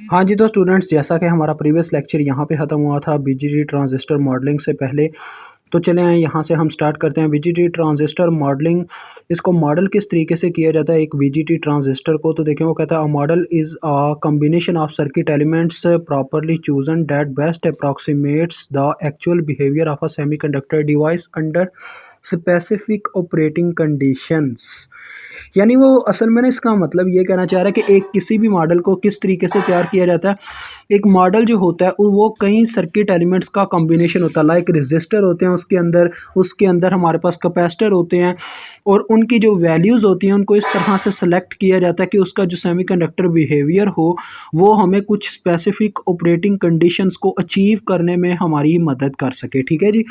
हाँ जी, तो स्टूडेंट्स जैसा कि हमारा प्रीवियस लेक्चर यहाँ पे ख़त्म हुआ था बीजीटी ट्रांजिस्टर मॉडलिंग से पहले, तो चलें आए यहाँ से हम स्टार्ट करते हैं बीजीटी ट्रांजिस्टर मॉडलिंग। इसको मॉडल किस तरीके से किया जाता है एक बीजीटी ट्रांजिस्टर को, तो देखें वो कहता है a model is a combination of circuit elements properly chosen that best अप्रॉक्सीमेट्स the actual behaviour of a semiconductor device under specific operating conditions. यानी वो असल में ना इसका मतलब ये कहना चाह रहा है कि एक किसी भी मॉडल को किस तरीके से तैयार किया जाता है। एक मॉडल जो होता है वो कई सर्किट एलिमेंट्स का कॉम्बिनेशन होता है, लाइक रेजिस्टर होते हैं उसके अंदर हमारे पास कैपेसिटर होते हैं, और उनकी जो वैल्यूज़ होती हैं उनको इस तरह से सेलेक्ट किया जाता है कि उसका जो सेमीकंडक्टर बिहेवियर हो वो हमें कुछ स्पेसिफिक ऑपरेटिंग कंडीशंस को अचीव करने में हमारी मदद कर सके। ठीक है जी।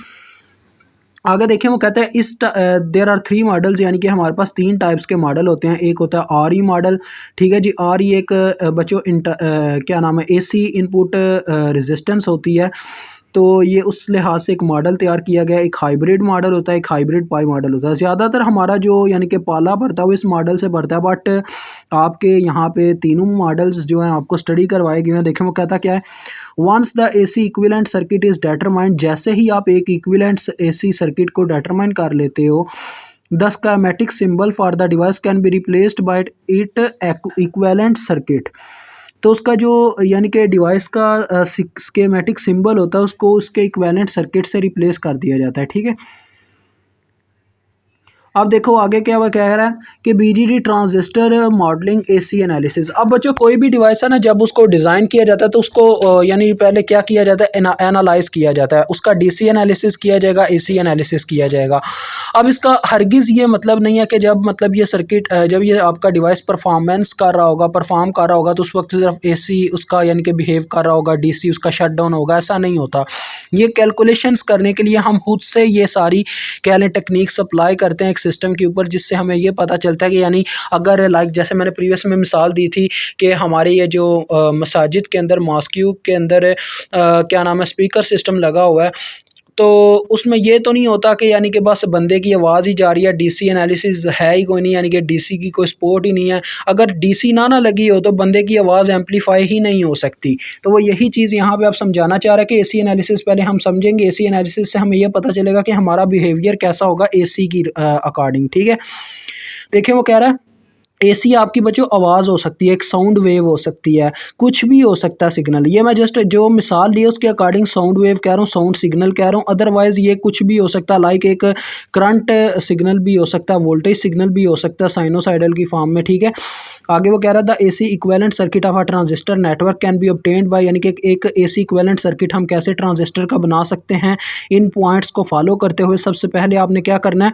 आगे देखें वो कहता है देयर आर थ्री मॉडल्स, यानी कि हमारे पास तीन टाइप्स के मॉडल होते हैं। एक होता है आर ई मॉडल। ठीक है जी। आर ई एक बच्चों क्या नाम है एसी इनपुट रेजिस्टेंस होती है, तो ये उस लिहाज से एक मॉडल तैयार किया गया है। एक हाइब्रिड मॉडल होता है, एक हाइब्रिड पाई मॉडल होता है। ज़्यादातर हमारा जो यानी कि पाला भरता है वो इस मॉडल से भरता है, बट आपके यहाँ पे तीनों मॉडल्स जो हैं आपको स्टडी करवाए गए हैं। देखें वो कहता क्या है, once the AC equivalent circuit is determined, जैसे ही आप एक इक्विवेलेंट एसी सर्किट को डेटरमाइन कर लेते हो, the schematic symbol for the device can be replaced by it equivalent circuit. तो उसका जो यानी कि डिवाइस का स्कीमेटिक सिंबल होता है उसको उसके इक्विवेलेंट सर्किट से रिप्लेस कर दिया जाता है। ठीक है। अब देखो आगे क्या वो कह रहा है कि BGT transistor modelling AC analysis. अब बच्चों कोई भी डिवाइस है ना, जब उसको डिज़ाइन किया जाता है तो उसको यानी पहले क्या किया जाता है, एनालाइज किया जाता है। उसका डीसी एनालिसिस किया जाएगा, एसी एनालिसिस किया जाएगा। अब इसका हरगिज़ ये मतलब नहीं है कि जब ये सर्किट जब ये आपका डिवाइस परफॉर्म कर रहा होगा तो उस वक्त सिर्फ एसी उसका यानी कि बिहेव कर रहा होगा, डीसी उसका शट डाउन होगा, ऐसा नहीं होता। ये कैलकुलेशंस करने के लिए हम खुद से ये सारी कह लें टेक्निक्स अप्लाई करते हैं एक सिस्टम के ऊपर, जिससे हमें ये पता चलता है कि यानी अगर लाइक जैसे मैंने प्रीवियस में मिसाल दी थी कि हमारे ये जो मसाजिद के अंदर मॉस्क्यू के अंदर क्या नाम है स्पीकर सिस्टम लगा हुआ है, तो उसमें ये तो नहीं होता कि यानी कि बस बंदे की आवाज़ ही जा रही है, डीसी एनालिसिस है ही कोई नहीं, यानी कि डीसी की कोई सपोर्ट ही नहीं है। अगर डीसी ना लगी हो तो बंदे की आवाज़ एम्पलीफाई ही नहीं हो सकती। तो वो यही चीज़ यहाँ पे आप समझाना चाह रहे हैं कि एसी एनालिसिस पहले हम समझेंगे। एसी एनालिसिस से हमें यह पता चलेगा कि हमारा बिहेवियर कैसा होगा एसी की अकॉर्डिंग। ठीक है। देखिए वो कह रहा है एसी आपकी बच्चों आवाज़ हो सकती है, एक साउंड वेव हो सकती है, कुछ भी हो सकता है सिग्नल। ये मैं जस्ट जो मिसाल ली है उसके अकॉर्डिंग साउंड वेव कह रहा हूँ, साउंड सिग्नल कह रहा हूँ। अदरवाइज़ ये कुछ भी हो सकता है, लाइक एक करंट सिग्नल भी हो सकता है, वोल्टेज सिग्नल भी हो सकता है साइनोसाइडल की फॉर्म में। ठीक है। आगे वो कह रहा था AC equivalent circuit of a transistor network can be obtained by, यानी कि एक एसी इक्विवेलेंट सर्किट हम कैसे ट्रांजिस्टर का बना सकते हैं। इन पॉइंट्स को फॉलो करते हुए सबसे पहले आपने क्या करना है,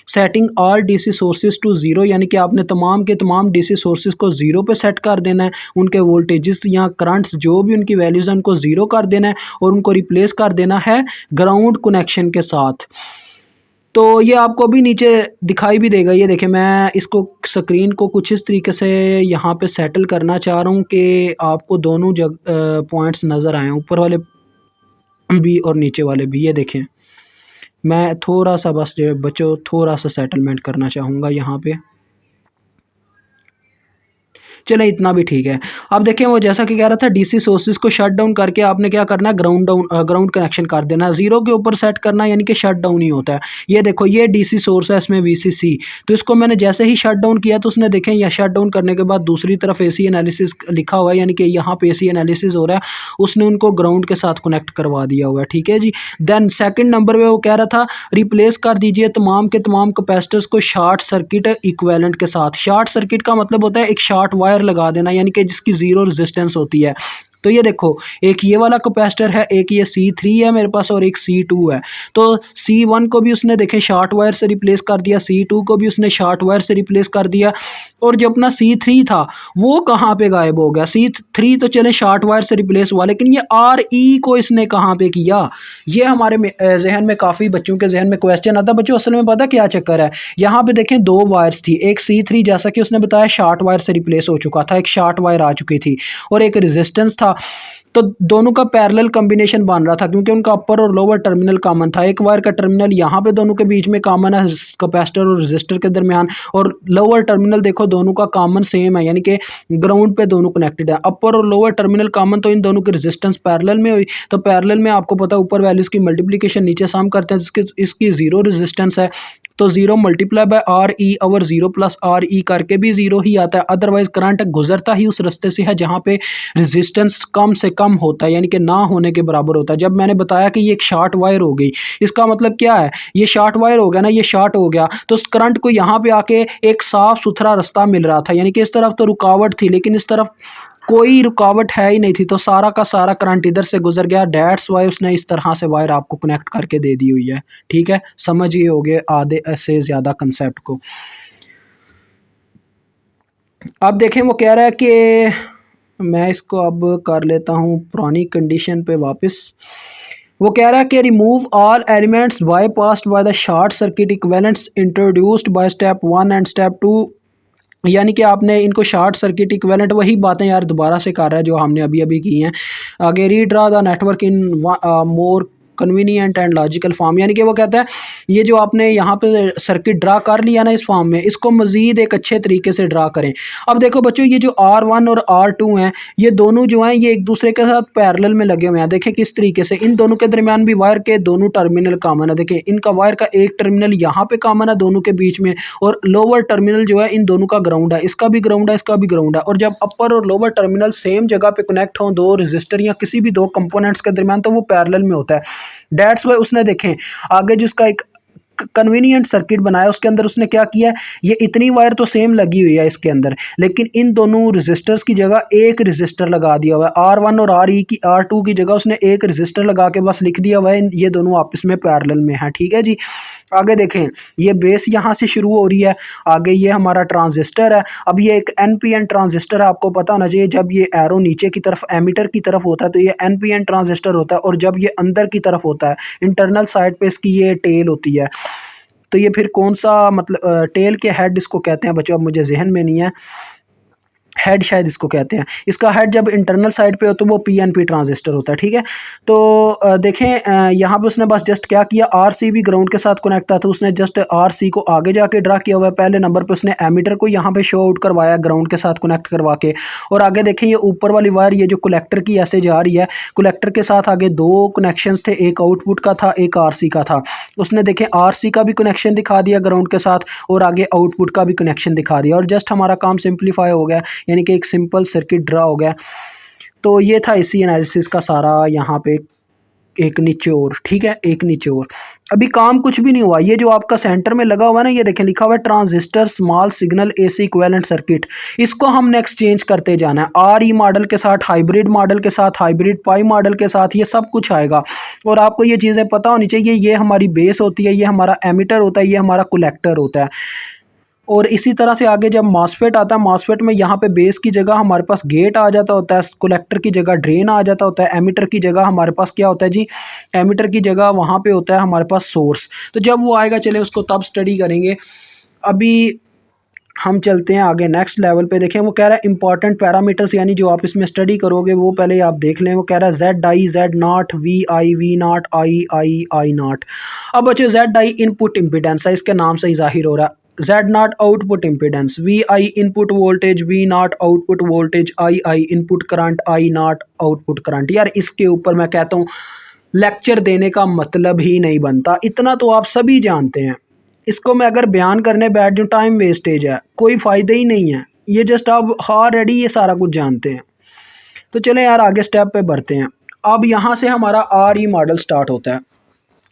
setting all DC sources to zero, यानी कि आपने तमाम के तमाम डीसी सोर्सेज को ज़ीरो पे सेट कर देना है। उनके वोल्टेजेस या करंट्स जो भी उनकी वैल्यूज़ हैं उनको ज़ीरो कर देना है और उनको रिप्लेस कर देना है ग्राउंड कनेक्शन के साथ। तो ये आपको भी नीचे दिखाई भी देगा। ये देखें मैं इसको स्क्रीन को कुछ इस तरीके से यहाँ पे सेटल करना चाह रहा हूँ कि आपको दोनों पॉइंट्स नज़र आएँ, ऊपर वाले भी और नीचे वाले भी। ये देखें मैं थोड़ा सा बस जो बच्चों थोड़ा सा सेटलमेंट करना चाहूँगा यहाँ पे। चले इतना भी ठीक है। अब देखें वो जैसा कि कह रहा था डीसी सोर्सेज को शट डाउन करके आपने क्या करना है, ग्राउंड कनेक्शन कर देना है। ज़ीरो के ऊपर सेट करना है, यानी कि शट डाउन ही होता है। ये देखो ये डीसी सोर्स है, इसमें वीसीसी, तो इसको मैंने जैसे ही शट डाउन किया तो उसने देखें या शट डाउन करने के बाद दूसरी तरफ एसी एनालिसिस लिखा हुआ है, यानी कि यहाँ पे एसी एनालिसिस हो रहा है, उसने उनको ग्राउंड के साथ कनेक्ट करवा दिया हुआ है। ठीक है जी। देन सेकेंड नंबर पे वो कह रहा था रिप्लेस कर दीजिए तमाम के तमाम कैपेसिटर्स को शॉर्ट सर्किट इक्विवेलेंट के साथ। शॉर्ट सर्किट का मतलब होता है एक शॉर्ट वायर लगा देना, यानी कि जिसकी ज़ीरो रेजिस्टेंस होती है। तो ये देखो एक ये वाला कैपेसिटर है, एक ये C3 है मेरे पास और एक C2 है। तो C1 को भी उसने देखे शॉर्ट वायर से रिप्लेस कर दिया, C2 को भी उसने शॉर्ट वायर से रिप्लेस कर दिया, और जो अपना C3 था वो कहाँ पे गायब हो गया। C3 तो चले शॉर्ट वायर से रिप्लेस हुआ, लेकिन ये RE को इसने कहाँ पे किया। ये हमारे जहन में काफ़ी बच्चों के जहन में क्वेश्चन आता है। बच्चों असल में पता क्या चक्कर है, यहाँ पे देखें दो वायर्स थी, एक C3 जैसा कि उसने बताया शॉर्ट वायर से रिप्लेस हो चुका था, एक शॉर्ट वायर आ चुकी थी, और एक रेजिस्टेंस था था तो दोनों का पैरेलल कॉम्बिनेशन बन रहा था, क्योंकि उनका अपर और लोअर टर्मिनल कॉमन था। एक वायर का टर्मिनल यहाँ पे दोनों के बीच में कॉमन है कैपेसिटर और रेजिस्टर के दरमियान, और लोअर टर्मिनल देखो दोनों का कॉमन सेम है, यानी कि ग्राउंड पे दोनों कनेक्टेड है। अपर और लोअर टर्मिनल कॉमन, तो इन दोनों की रेजिस्टेंस पैरेलल में हुई। तो पैरेलल में आपको पता है ऊपर वैल्यूज की मल्टीप्लिकेशन नीचे सम करते हैं, इसकी जीरो रेजिस्टेंस है, तो zero multiply by R E और जीरो प्लस आर ई करके भी जीरो ही आता है। अदरवाइज करंट गुजरता ही उस रास्ते से है जहाँ पे रेजिस्टेंस कम से कम होता है, यानी कि ना होने के बराबर होता है। जब मैंने बताया कि ये एक शॉर्ट वायर हो गई, इसका मतलब क्या है, ये शॉर्ट वायर हो गया ना, ये शॉर्ट हो गया तो उस करंट को यहाँ पे आके एक साफ सुथरा रास्ता मिल रहा था, यानी कि इस तरफ तो रुकावट थी लेकिन इस तरफ कोई रुकावट है ही नहीं थी, तो सारा का सारा करंट इधर से गुजर गया। डेट्स वाई उसने इस तरह से वायर आपको कनेक्ट करके दे दी हुई है। ठीक है, समझ ही हो गए आधे से ज़्यादा कंसेप्ट को। अब देखें वो कह रहा है कि मैं इसको अब कर लेता हूँ पुरानी कंडीशन पे वापस। वो कह रहा है कि remove all elements bypassed by the short circuit equivalents introduced by step 1 and step 2, यानी कि आपने इनको शॉर्ट सर्किट इक्विवेलेंट, वही बातें यार दोबारा से कर रहा है जो हमने अभी अभी की हैं। आगे redraw the network in more convenient and logical form, यानी कि वो कहता है ये जो आपने यहाँ पे सर्किट ड्रा कर लिया ना इस फॉर्म में, इसको मज़ीद एक अच्छे तरीके से ड्रा करें। अब देखो बच्चों, ये जो R1 और R2 हैं, ये दोनों जो हैं ये एक दूसरे के साथ पैरेलल में लगे हुए हैं। देखें किस तरीके से, इन दोनों के दरमियान भी वायर के दोनों टर्मिनल कॉमन है। देखें इनका वायर का एक टर्मिनल यहाँ पे कॉमन है दोनों के बीच में, और लोअर टर्मिनल जो है इन दोनों का ग्राउंड है, इसका भी ग्राउंड है, इसका भी ग्राउंड है। और जब अपर और लोअर टर्मिनल सेम जगह पे कनेक्ट हों दो रजिस्टर या किसी भी दो कंपोनेंट्स के दरमियान, तो वो पैरेलल में होता है। डेट्स वाई उसने देखें आगे जिसका एक कन्वीनियंट सर्किट बनाया उसके अंदर उसने क्या किया, ये इतनी वायर तो सेम लगी हुई है इसके अंदर, लेकिन इन दोनों रेजिस्टर्स की जगह एक रेजिस्टर लगा दिया हुआ है। R1 और R2 की जगह उसने एक रेजिस्टर लगा के बस लिख दिया हुआ है ये दोनों आपस में पैरेलल में है। ठीक है जी, आगे देखें ये बेस यहाँ से शुरू हो रही है, आगे ये हमारा ट्रांजिस्टर है। अब ये एक NPN ट्रांजिस्टर है, आपको पता होना चाहिए जब ये एरो नीचे की तरफ एमीटर की तरफ होता है तो ये NPN ट्रांजिस्टर होता है, और जब ये अंदर की तरफ होता है इंटरनल साइड पे इसकी ये टेल होती है, तो ये फिर कौन सा मतलब टेल के हेड इसको कहते हैं बच्चों, अब मुझे जहन में नहीं है, हेड शायद इसको कहते हैं। इसका हेड जब इंटरनल साइड पे हो तो वो PNP ट्रांजिस्टर होता है। ठीक है, तो देखें यहाँ पे उसने बस जस्ट क्या किया, RC भी ग्राउंड के साथ कनेक्ट था तो उसने जस्ट RC को आगे जाके ड्रा किया हुआ है। पहले नंबर पे उसने एमीटर को यहाँ पे शो आउट करवाया ग्राउंड के साथ कनेक्ट करवा के, और आगे देखें ये ऊपर वाली वायर ये जो कलेक्टर की ऐसे जा रही है, कलेक्टर के साथ आगे दो कनेक्शंस थे, एक आउटपुट का था एक RC का था। उसने देखें RC का भी कनेक्शन दिखा दिया ग्राउंड के साथ और आगे आउटपुट का भी कनेक्शन दिखा दिया, और जस्ट हमारा काम सिंप्लीफाई हो गया, यानी कि एक सिंपल सर्किट ड्रा हो गया। तो ये था इसी एनालिसिस का सारा यहाँ पे एक निचोड़। ठीक है, एक निचोड़। अभी काम कुछ भी नहीं हुआ, ये जो आपका सेंटर में लगा हुआ है ना, ये देखें लिखा हुआ है transistor small signal AC equivalent circuit, इसको हमने एक्सचेंज करते जाना है। RE मॉडल के साथ, हाइब्रिड मॉडल के साथ, हाइब्रिड पाई मॉडल के साथ, ये सब कुछ आएगा। और आपको ये चीज़ें पता होनी चाहिए, ये हमारी बेस होती है, ये हमारा एमीटर होता है, ये हमारा कलेक्टर होता है। और इसी तरह से आगे जब मॉसफेट आता है, मॉसफेट में यहाँ पे बेस की जगह हमारे पास गेट आ जाता होता है, कलेक्टर की जगह ड्रेन आ जाता होता है, एमीटर की जगह हमारे पास क्या होता है जी, एमीटर की जगह वहाँ पे होता है हमारे पास सोर्स। तो जब वो आएगा चले उसको तब स्टडी करेंगे। अभी हम चलते हैं आगे नेक्स्ट लेवल पे। देखें वो कह रहा है इंपॉर्टेंट पैरामीटर्स, यानी जो आप इसमें स्टडी करोगे वो पहले आप देख लें। वो कह रहा है ZI Z0 VI V0 I not. अब बच्चों ZI इनपुट इम्पिडेंस है, इसके नाम से ही जाहिर हो रहा है। Z0 output impedance, VI input voltage, V0 output voltage, II input current, I not output current. यार इसके ऊपर मैं कहता हूँ लेक्चर देने का मतलब ही नहीं बनता, इतना तो आप सभी जानते हैं। इसको मैं अगर बयान करने बैठ जाऊँ टाइम वेस्टेज है, कोई फ़ायदा ही नहीं है। ये जस्ट आप ऑलरेडी ये सारा कुछ जानते हैं। तो चलें यार आगे स्टेप पे बढ़ते हैं। अब यहाँ से हमारा RE मॉडल स्टार्ट होता है।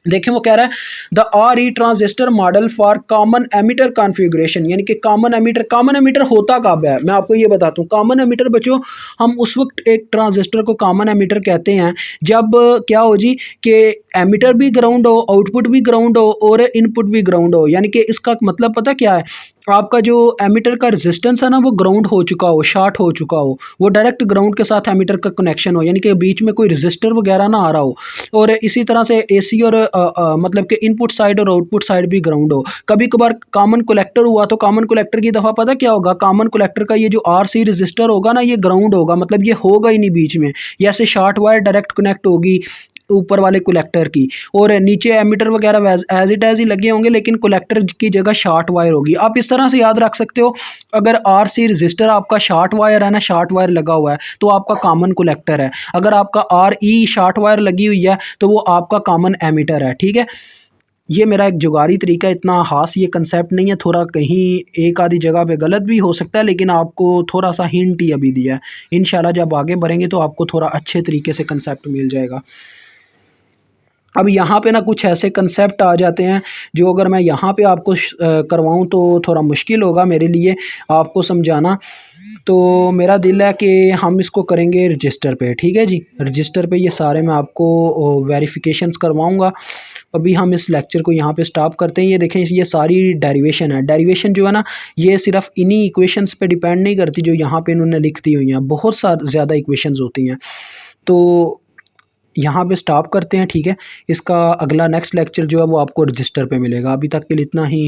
देखें वो कह रहा है the RE transistor model for common ammeter configuration, यानी कि कॉमन एमीटर होता कब है मैं आपको ये बताता हूँ। कॉमन एमीटर बच्चों हम उस वक्त एक ट्रांजिस्टर को कॉमन एमीटर कहते हैं जब क्या हो जी कि एमीटर भी ग्राउंड हो, आउटपुट भी ग्राउंड हो और इनपुट भी ग्राउंड हो। यानी कि इसका मतलब पता क्या है, आपका जो एमीटर का रेजिस्टेंस है ना वो ग्राउंड हो चुका हो, शॉर्ट हो चुका हो, वो डायरेक्ट ग्राउंड के साथ एमीटर का कनेक्शन हो, यानी कि बीच में कोई रेजिस्टर वगैरह ना आ रहा हो। और इसी तरह से एसी और मतलब कि इनपुट साइड और आउटपुट साइड भी ग्राउंड हो। कभी कभार कॉमन कलेक्टर हुआ तो कॉमन कलेक्टर की दफ़ा पता क्या होगा, कॉमन कलेक्टर का ये जो आरसी रजिस्टर होगा ना ये ग्राउंड होगा, मतलब ये होगा ही नहीं बीच में। ये ऐसे शॉर्ट वायर डायरेक्ट कनेक्ट होगी ऊपर वाले कलेक्टर की, और नीचे एमीटर वगैरह एज इट एज ही लगे होंगे, लेकिन कलेक्टर की जगह शॉर्ट वायर होगी। आप इस तरह से याद रख सकते हो, अगर आरसी रजिस्टर आपका शॉर्ट वायर है ना, शॉर्ट वायर लगा हुआ है तो आपका कॉमन कलेक्टर है। अगर आपका आर ई शॉर्ट वायर लगी हुई है तो वो आपका कॉमन एमीटर है। ठीक है, ये मेरा एक जुगाड़ी तरीका, इतना खास ये कंसेप्ट नहीं है, थोड़ा कहीं एक आधी जगह पे गलत भी हो सकता है, लेकिन आपको थोड़ा सा हिंट ही अभी दिया है। इंशाल्लाह जब आगे बढ़ेंगे तो आपको थोड़ा अच्छे तरीके से कंसेप्ट मिल जाएगा। अब यहाँ पे ना कुछ ऐसे कंसेप्ट आ जाते हैं जो अगर मैं यहाँ पे आपको करवाऊँ तो थोड़ा मुश्किल होगा मेरे लिए आपको समझाना। तो मेरा दिल है कि हम इसको करेंगे रजिस्टर पे। ठीक है जी, रजिस्टर पे ये सारे मैं आपको वेरिफिकेशंस करवाऊँगा। अभी हम इस लेक्चर को यहाँ पे स्टॉप करते हैं। ये देखें, ये सारी डेरिवेशन है। डेरिवेशन जो है ना ये सिर्फ इन्हीं इक्वेशंस पे डिपेंड नहीं करती जो यहाँ पे इन्होंने लिख दी हुई हैं, बहुत ज़्यादा इक्वेशंस होती हैं। तो यहाँ पे स्टॉप करते हैं। ठीक है, इसका अगला नेक्स्ट लेक्चर जो है वो आपको रजिस्टर पे मिलेगा। अभी तक के लिए इतना ही।